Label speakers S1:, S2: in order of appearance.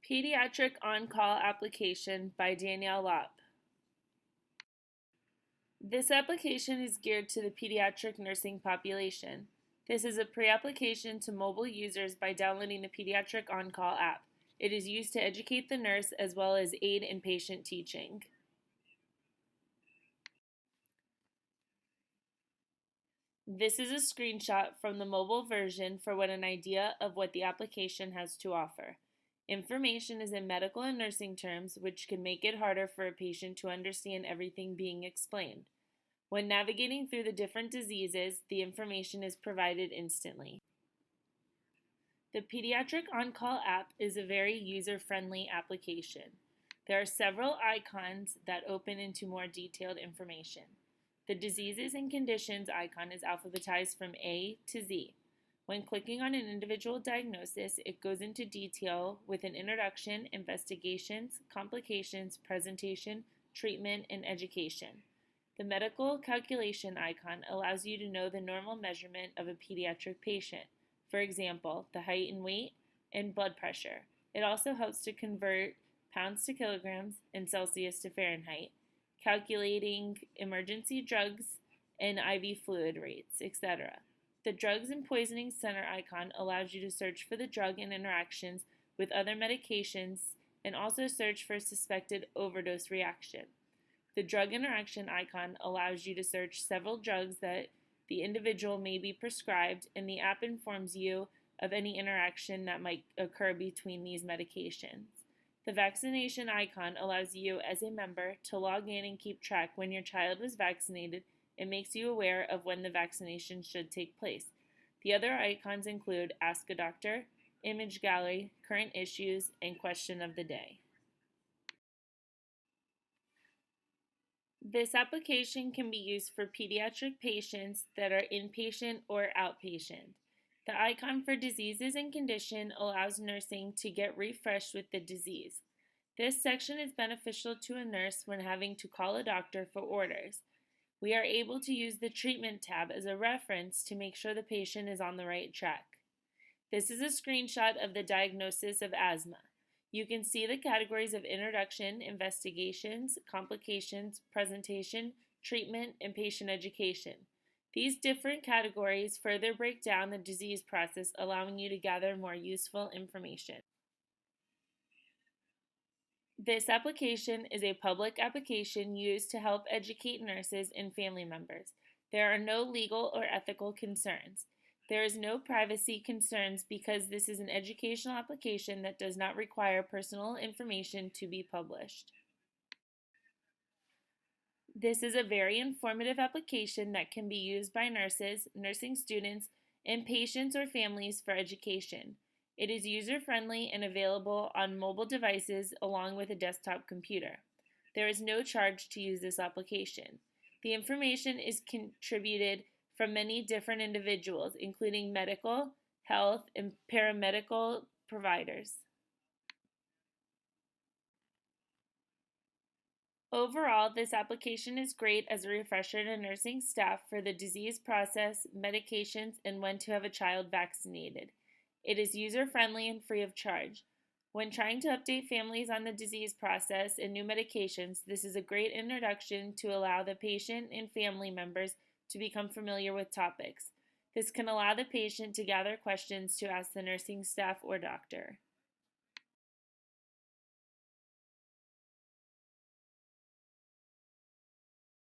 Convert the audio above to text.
S1: Pediatric On-Call application by Danielle Lopp. This application is geared to the pediatric nursing population. This is a pre-application to mobile users by downloading the Pediatric On-Call app. It is used to educate the nurse as well as aid in patient teaching. This is a screenshot from the mobile version for an idea of what the application has to offer. Information is in medical and nursing terms, which can make it harder for a patient to understand everything being explained. When navigating through the different diseases, the information is provided instantly. The Pediatric On-Call app is a very user-friendly application. There are several icons that open into more detailed information. The diseases and conditions icon is alphabetized from A to Z. When clicking on an individual diagnosis, it goes into detail with an introduction, investigations, complications, presentation, treatment, and education. The medical calculation icon allows you to know the normal measurement of a pediatric patient, for example, the height and weight, and blood pressure. It also helps to convert pounds to kilograms and Celsius to Fahrenheit, calculating emergency drugs and IV fluid rates, etc. The Drugs and Poisoning Center icon allows you to search for the drug and interactions with other medications and also search for suspected overdose reaction. The drug interaction icon allows you to search several drugs that the individual may be prescribed, and the app informs you of any interaction that might occur between these medications. The vaccination icon allows you as a member to log in and keep track when your child was vaccinated and makes you aware of when the vaccination should take place. The other icons include Ask a Doctor, Image Gallery, Current Issues, and Question of the Day. This application can be used for pediatric patients that are inpatient or outpatient. The icon for diseases and condition allows nursing to get refreshed with the disease. This section is beneficial to a nurse when having to call a doctor for orders. We are able to use the treatment tab as a reference to make sure the patient is on the right track. This is a screenshot of the diagnosis of asthma. You can see the categories of introduction, investigations, complications, presentation, treatment, and patient education. These different categories further break down the disease process, allowing you to gather more useful information. This application is a public application used to help educate nurses and family members. There are no legal or ethical concerns. There is no privacy concerns because this is an educational application that does not require personal information to be published. This is a very informative application that can be used by nurses, nursing students, and patients or families for education. It is user-friendly and available on mobile devices along with a desktop computer. There is no charge to use this application. The information is contributed from many different individuals, including medical, health, and paramedical providers. Overall, this application is great as a refresher to nursing staff for the disease process, medications, and when to have a child vaccinated. It is user-friendly and free of charge. When trying to update families on the disease process and new medications, this is a great introduction to allow the patient and family members to become familiar with topics. This can allow the patient to gather questions to ask the nursing staff or doctor.